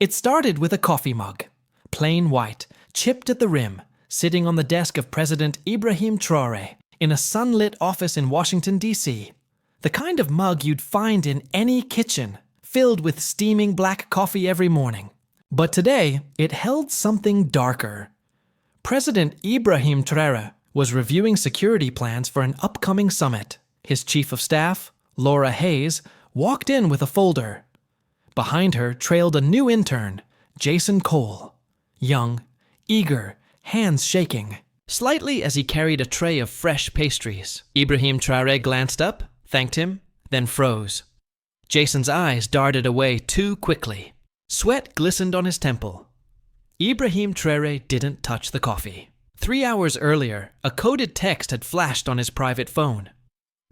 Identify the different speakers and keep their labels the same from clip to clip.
Speaker 1: It started with a coffee mug, plain white, chipped at the rim, sitting on the desk of President Ibrahim Traoré in a sunlit office in Washington, D.C. The kind of mug you'd find in any kitchen, filled with steaming black coffee every morning. But today, it held something darker. President Ibrahim Traoré was reviewing security plans for an upcoming summit. His chief of staff, Laura Hayes, walked in with a folder. Behind her trailed a new intern, Jason Cole. Young, eager, hands shaking, slightly as he carried a tray of fresh pastries. Ibrahim Traoré glanced up, thanked him, then froze. Jason's eyes darted away too quickly. Sweat glistened on his temple. Ibrahim Traoré didn't touch the coffee. 3 hours earlier, a coded text had flashed on his private phone.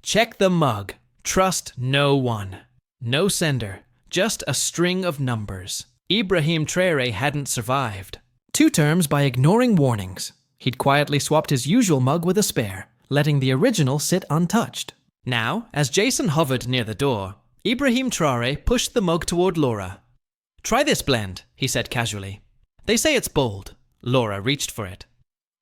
Speaker 1: Check the mug. Trust no one. No sender. Just a string of numbers. Ibrahim Traoré hadn't survived. 2 terms by ignoring warnings. He'd quietly swapped his usual mug with a spare, letting the original sit untouched. Now, as Jason hovered near the door, Ibrahim Traoré pushed the mug toward Laura. Try this blend, he said casually. They say it's bold. Laura reached for it.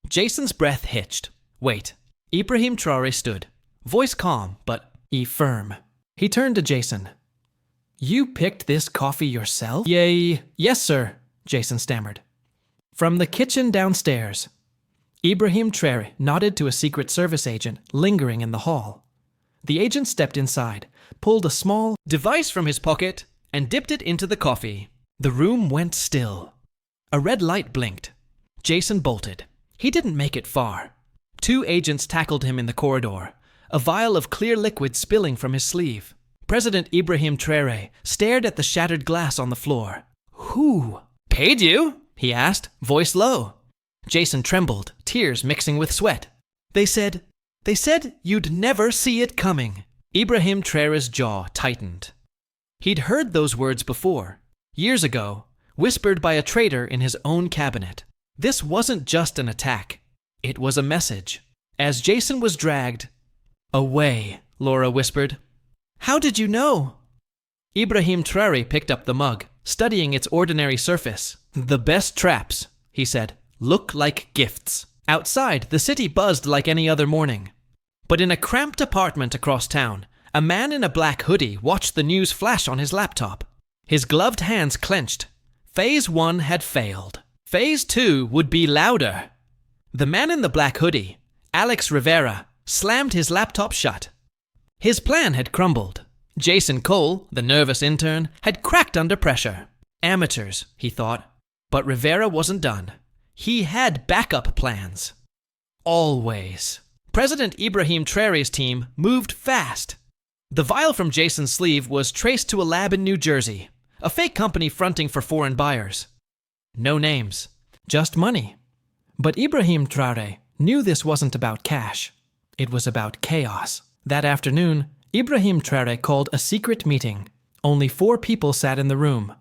Speaker 1: Jason's breath hitched. Wait. Ibrahim Traoré stood, voice calm, but firm. He turned to Jason. You picked this coffee yourself? Yay. Yes, sir, Jason stammered. From the kitchen downstairs. Ibrahim Traoré nodded to a Secret Service agent lingering in the hall. The agent stepped inside, pulled a small device from his pocket, and dipped it into the coffee. The room went still. A red light blinked. Jason bolted. He didn't make it far. 2 agents tackled him in the corridor, a vial of clear liquid spilling from his sleeve. President Ibrahim Traoré stared at the shattered glass on the floor. Who paid you? He asked, voice low. Jason trembled, tears mixing with sweat. They said you'd never see it coming. Ibrahim Traoré's jaw tightened. He'd heard those words before, years ago, whispered by a traitor in his own cabinet. This wasn't just an attack. It was a message. As Jason was dragged away, Laura whispered. How did you know? Ibrahim Traoré picked up the mug, studying its ordinary surface. The best traps, he said, look like gifts. Outside, the city buzzed like any other morning. But in a cramped apartment across town, a man in a black hoodie watched the news flash on his laptop. His gloved hands clenched. Phase 1 had failed. Phase 2 would be louder. The man in the black hoodie, Alex Rivera, slammed his laptop shut. His plan had crumbled. Jason Cole, the nervous intern, had cracked under pressure. Amateurs, he thought. But Rivera wasn't done. He had backup plans. Always. President Ibrahim Traoré's team moved fast. The vial from Jason's sleeve was traced to a lab in New Jersey, a fake company fronting for foreign buyers. No names, just money. But Ibrahim Traoré knew this wasn't about cash. It was about chaos. That afternoon, Ibrahim Traoré called a secret meeting. Only 4 people sat in the room.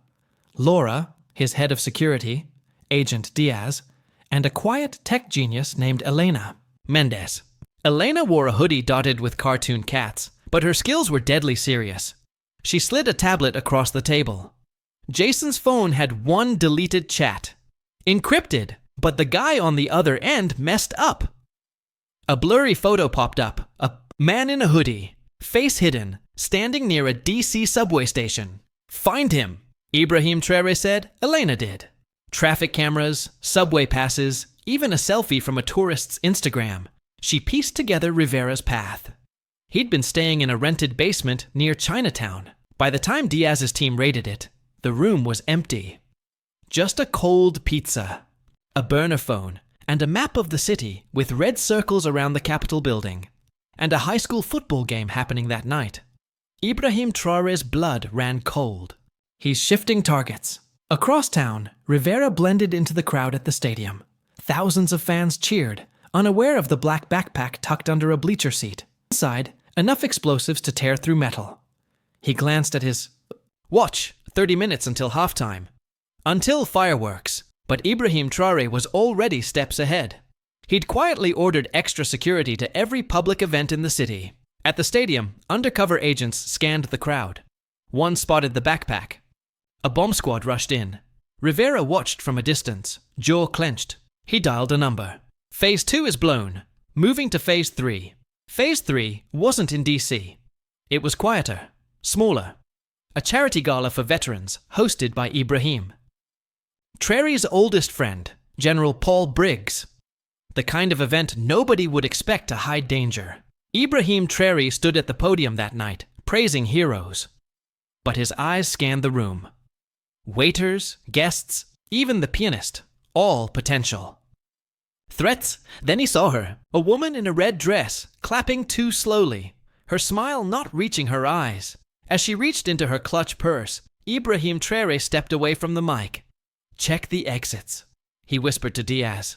Speaker 1: Laura, his head of security, Agent Diaz, and a quiet tech genius named Elena Mendez. Elena wore a hoodie dotted with cartoon cats, but her skills were deadly serious. She slid a tablet across the table. Jason's phone had 1 deleted chat. Encrypted, but the guy on the other end messed up. A blurry photo popped up. A man in a hoodie, face hidden, standing near a DC subway station. Find him, Ibrahim Traoré said. Elena did. Traffic cameras, subway passes, even a selfie from a tourist's Instagram. She pieced together Rivera's path. He'd been staying in a rented basement near Chinatown. By the time Diaz's team raided it, the room was empty. Just a cold pizza, a burner phone, and a map of the city with red circles around the Capitol building, and a high school football game happening that night. Ibrahim Traoré's blood ran cold. He's shifting targets. Across town, Rivera blended into the crowd at the stadium. Thousands of fans cheered, unaware of the black backpack tucked under a bleacher seat. Inside, enough explosives to tear through metal. He glanced at his watch, 30 minutes until halftime. Until fireworks, but Ibrahim Traoré was already steps ahead. He'd quietly ordered extra security to every public event in the city. At the stadium, undercover agents scanned the crowd. One spotted the backpack. A bomb squad rushed in. Rivera watched from a distance, jaw clenched. He dialed a number. Phase 2 is blown. Moving to Phase 3. Phase 3 wasn't in DC. It was quieter, smaller. A charity gala for veterans, hosted by Ibrahim. Traoré's oldest friend, General Paul Briggs. The kind of event nobody would expect to hide danger. Ibrahim Traoré stood at the podium that night, praising heroes. But his eyes scanned the room. Waiters, guests, even the pianist, all potential. Threats? Then he saw her, a woman in a red dress, clapping too slowly, her smile not reaching her eyes. As she reached into her clutch purse, Ibrahim Traoré stepped away from the mic. "Check the exits," he whispered to Diaz.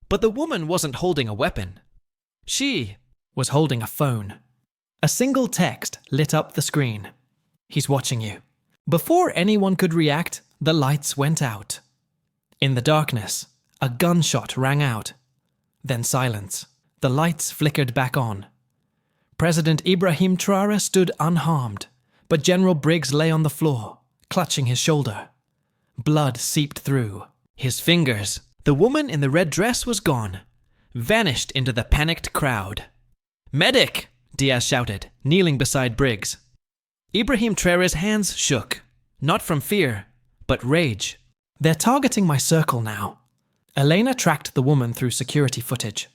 Speaker 1: But the woman wasn't holding a weapon. She was holding a phone. A single text lit up the screen. "He's watching you." Before anyone could react, the lights went out. In the darkness, a gunshot rang out. Then silence. The lights flickered back on. President Ibrahim Traoré stood unharmed, but General Briggs lay on the floor, clutching his shoulder. Blood seeped through his fingers. The woman in the red dress was gone, vanished into the panicked crowd. "Medic!" Diaz shouted, kneeling beside Briggs. Ibrahim Traoré's hands shook, not from fear, but rage. "They're targeting my circle now." Elena tracked the woman through security footage.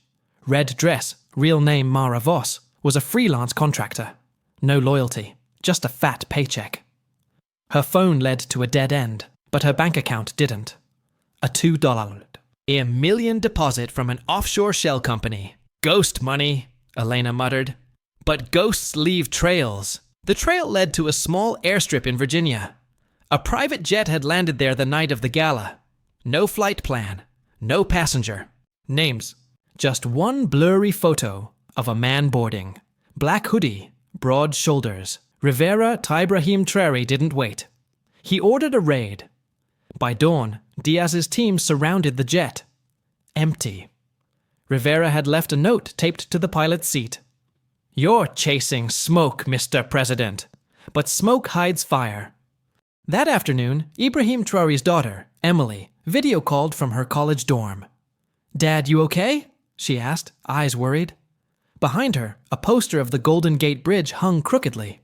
Speaker 1: Red dress, real name Mara Voss, was a freelance contractor. No loyalty, just a fat paycheck. Her phone led to a dead end, but her bank account didn't. A $2 million deposit from an offshore shell company. "Ghost money," Elena muttered. But ghosts leave trails. The trail led to a small airstrip in Virginia. A private jet had landed there the night of the gala. No flight plan, no passenger. Names. Just one blurry photo of a man boarding. Black hoodie, broad shoulders. Rivera Ibrahim Traoré didn't wait. He ordered a raid. By dawn, Diaz's team surrounded the jet. Empty. Rivera had left a note taped to the pilot's seat. "You're chasing smoke, Mr. President, but smoke hides fire." That afternoon, Ibrahim Traoré's daughter, Emily, video called from her college dorm. "Dad, you okay?" she asked, eyes worried. Behind her, a poster of the Golden Gate Bridge hung crookedly.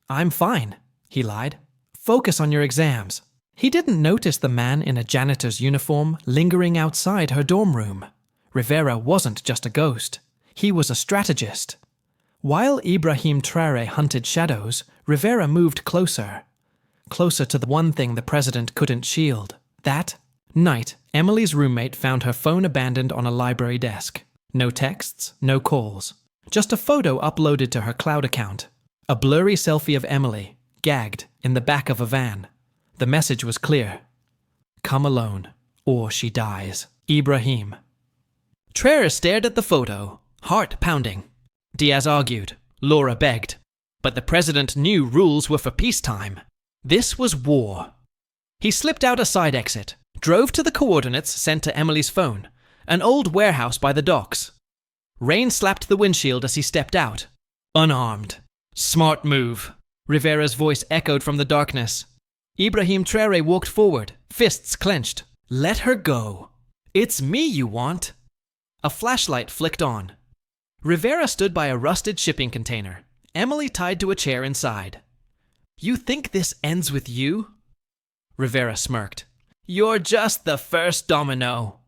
Speaker 1: "I'm fine," he lied. "Focus on your exams." He didn't notice the man in a janitor's uniform lingering outside her dorm room. Rivera wasn't just a ghost. He was a strategist. While Ibrahim Traoré hunted shadows, Rivera moved closer. Closer to the one thing the president couldn't shield. That night, Emily's roommate found her phone abandoned on a library desk. No texts, no calls. Just a photo uploaded to her cloud account. A blurry selfie of Emily, gagged, in the back of a van. The message was clear. "Come alone, or she dies. Ibrahim." Traoré stared at the photo, heart pounding. Diaz argued. Laura begged. But the president knew rules were for peacetime. This was war. He slipped out a side exit, drove to the coordinates sent to Emily's phone, an old warehouse by the docks. Rain slapped the windshield as he stepped out. Unarmed. "Smart move," Rivera's voice echoed from the darkness. Ibrahim Traoré walked forward, fists clenched. "Let her go. It's me you want." A flashlight flicked on. Rivera stood by a rusted shipping container, Emily tied to a chair inside. "You think this ends with you?" Rivera smirked. "You're just the first domino."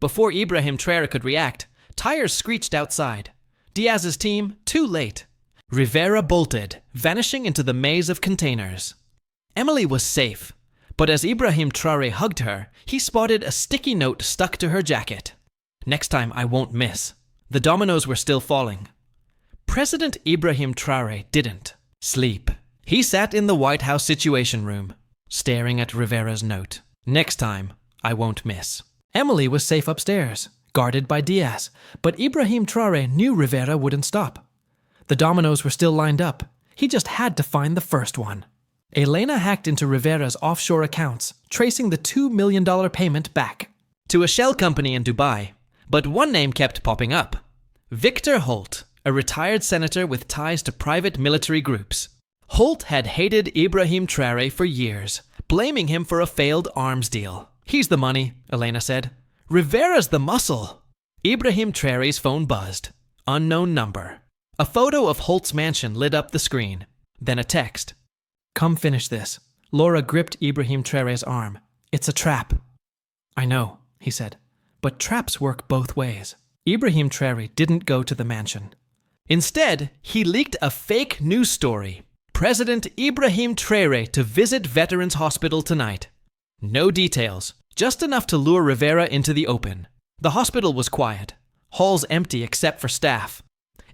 Speaker 1: Before Ibrahim Traoré could react, tires screeched outside. Diaz's team, too late. Rivera bolted, vanishing into the maze of containers. Emily was safe, but as Ibrahim Traoré hugged her, he spotted a sticky note stuck to her jacket. "Next time I won't miss." The dominoes were still falling. President Ibrahim Traoré didn't sleep. He sat in the White House Situation Room, staring at Rivera's note. "Next time I won't miss." Emily was safe upstairs, guarded by Diaz, but Ibrahim Traoré knew Rivera wouldn't stop. The dominoes were still lined up. He just had to find the first one. Elena hacked into Rivera's offshore accounts, tracing the $2 million payment back to a shell company in Dubai. But one name kept popping up. Victor Holt, a retired senator with ties to private military groups. Holt had hated Ibrahim Traoré for years, blaming him for a failed arms deal. "He's the money," Elena said. "Rivera's the muscle." Ibrahim Traoré's phone buzzed. Unknown number. A photo of Holt's mansion lit up the screen. Then a text. "Come finish this." Laura gripped Ibrahim Traoré's arm. "It's a trap." "I know," he said, "but traps work both ways." Ibrahim Traoré didn't go to the mansion. Instead, he leaked a fake news story. President Ibrahim Traoré to visit Veterans Hospital tonight. No details, just enough to lure Rivera into the open. The hospital was quiet. Halls empty except for staff.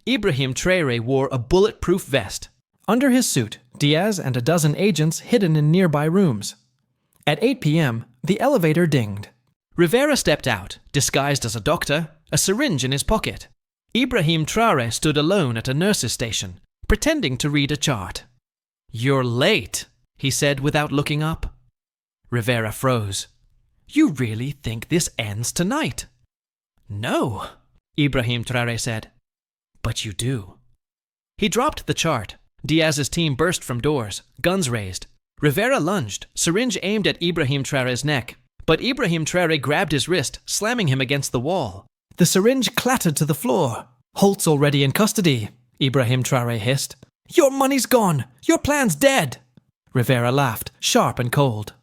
Speaker 1: Ibrahim Traoré wore a bulletproof vest. Under his suit, Diaz and a dozen agents hidden in nearby rooms. At 8 p.m., the elevator dinged. Rivera stepped out, disguised as a doctor, a syringe in his pocket. Ibrahim Traoré stood alone at a nurse's station, pretending to read a chart. "You're late," he said without looking up. Rivera froze. "You really think this ends tonight?" "No," Ibrahim Traoré said. "But you do." He dropped the chart. Diaz's team burst from doors, guns raised. Rivera lunged, syringe aimed at Ibrahim Traoré's neck. But Ibrahim Traoré grabbed his wrist, slamming him against the wall. The syringe clattered to the floor. "Holt's already in custody," Ibrahim Traoré hissed. "Your money's gone! Your plan's dead!" Rivera laughed, sharp and cold.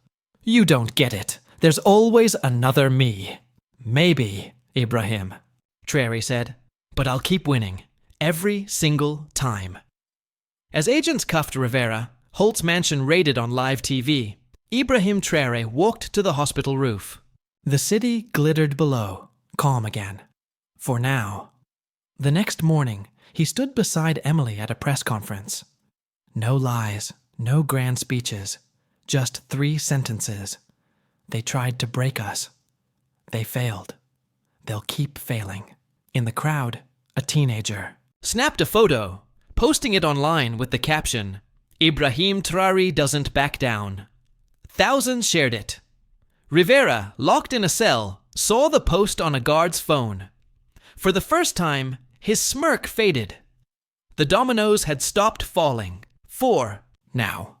Speaker 1: "You don't get it. There's always another me." "Maybe, Ibrahim," Traoré said. "But I'll keep winning. Every single time." As agents cuffed Rivera, Holt's mansion raided on live TV. Ibrahim Traoré walked to the hospital roof. The city glittered below, calm again. For now. The next morning, he stood beside Emily at a press conference. No lies, no grand speeches, just 3 sentences. They tried to break us. They failed. They'll keep failing. In the crowd, a teenager snapped a photo, posting it online with the caption, "Ibrahim Traoré doesn't back down." Thousands shared it. Rivera, locked in a cell, saw the post on a guard's phone. For the first time, his smirk faded. The dominoes had stopped falling. 4 now.